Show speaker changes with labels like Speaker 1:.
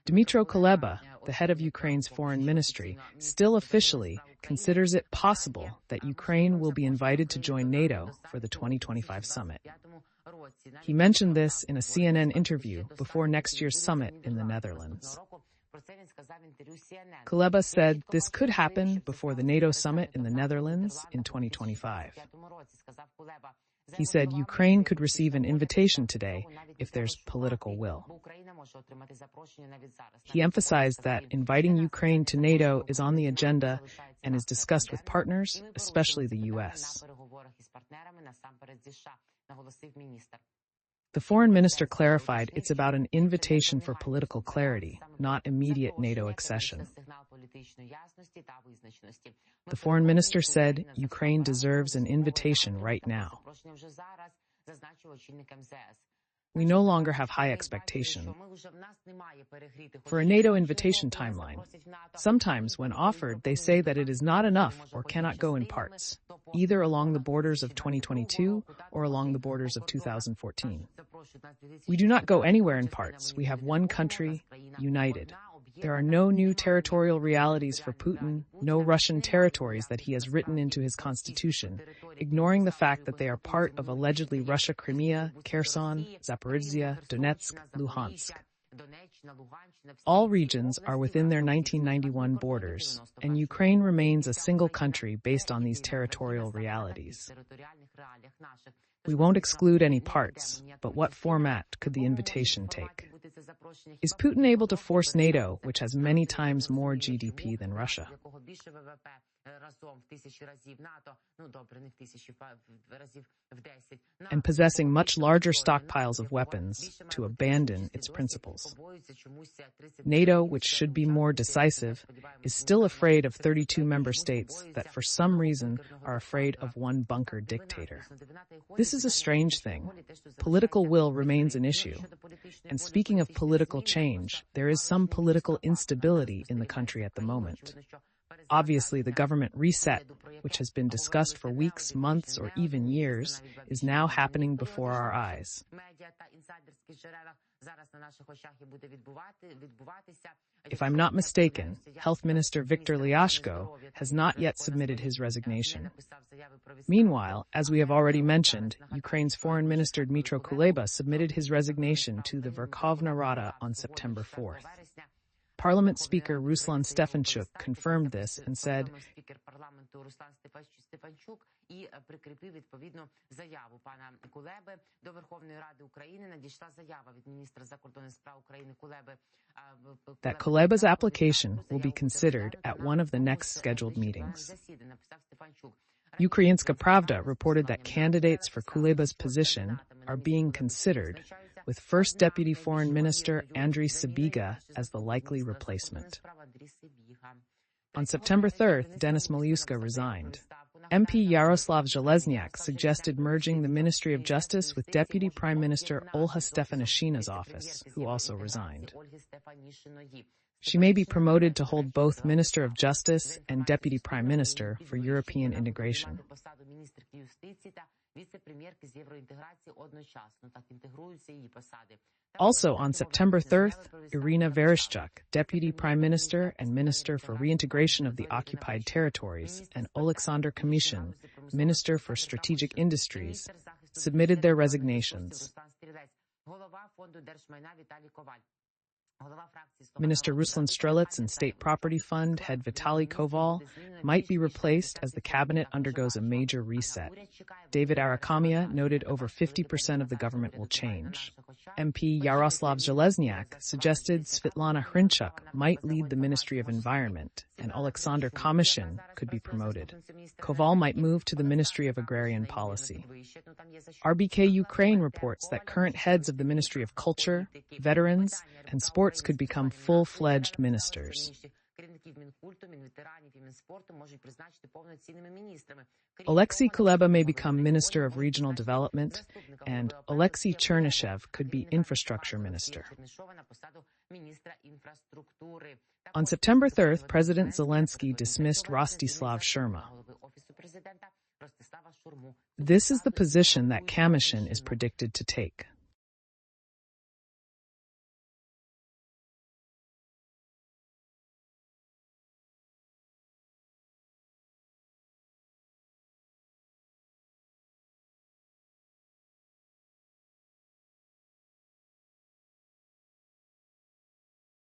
Speaker 1: Dmytro Kuleba, the head of Ukraine's foreign ministry, still officially considers it possible that Ukraine will be invited to join NATO for the 2025 summit. He mentioned this in a CNN interview before next year's summit in the Netherlands. Kuleba said this could happen before the NATO summit in the Netherlands in 2025. He said Ukraine could receive an invitation today if there's political will. He emphasized that inviting Ukraine to NATO is on the agenda and is discussed with partners, especially the U.S. The foreign minister clarified it's about an invitation for political clarity, not immediate NATO accession. The foreign minister said Ukraine deserves an invitation right now. We no longer have high expectation for a NATO invitation timeline. Sometimes when offered, they say that it is not enough or cannot go in parts, either along the borders of 2022 or along the borders of 2014. We do not go anywhere in parts. We have one country, united. There are no new territorial realities for Putin, no Russian territories that he has written into his constitution, ignoring the fact that they are part of allegedly Russia Crimea, Kherson, Zaporizhia, Donetsk, Luhansk. All regions are within their 1991 borders, and Ukraine remains a single country based on these territorial realities. We won't exclude any parts, but what format could the invitation take? Is Putin able to force NATO, which has many times more GDP than Russia, and possessing much larger stockpiles of weapons, to abandon its principles? NATO, which should be more decisive, is still afraid of 32 member states that for some reason are afraid of one bunker dictator. This is a strange thing. Political will remains an issue. And speaking of political change, there is some political instability in the country at the moment. Obviously, the government reset, which has been discussed for weeks, months, or even years, is now happening before our eyes. If I'm not mistaken, Health Minister Viktor Lyashko has not yet submitted his resignation. Meanwhile, as we have already mentioned, Ukraine's Foreign Minister Dmytro Kuleba submitted his resignation to the Verkhovna Rada on September 4th. Parliament Speaker Ruslan Stefanchuk confirmed this and said, that Kuleba's application will be considered at one of the next scheduled meetings. Ukrainska Pravda reported that candidates for Kuleba's position are being considered, with First Deputy Foreign Minister Andriy Sybiga as the likely replacement. On September 3rd, Denis Miliuska resigned. MP Yaroslav Zhelezniak suggested merging the Ministry of Justice with Deputy Prime Minister Olha Stefanishina's office, who also resigned. She may be promoted to hold both Minister of Justice and Deputy Prime Minister for European integration. Also on September 3rd, Irina Vereshchuk, Deputy Prime Minister and Minister for Reintegration of the Occupied Territories, and Oleksandr Kamyshin, Minister for Strategic Industries, submitted their resignations. Minister Ruslan Strelets and State Property Fund head Vitaly Koval might be replaced as the cabinet undergoes a major reset. David Arakamia noted over 50% of the government will change. MP Yaroslav Zhelezniak suggested Svetlana Hrinchuk might lead the Ministry of Environment, and Oleksandr Kamyshin could be promoted. Koval might move to the Ministry of Agrarian Policy. RBK Ukraine reports that current heads of the Ministry of Culture, Veterans, and Sports could become full-fledged ministers. Alexei Kuleba may become Minister of Regional Development, and Alexei Chernyshev could be Infrastructure Minister. On September 3rd, President Zelensky dismissed Rostislav Sharma. This is the position that Kamyshin is predicted to take.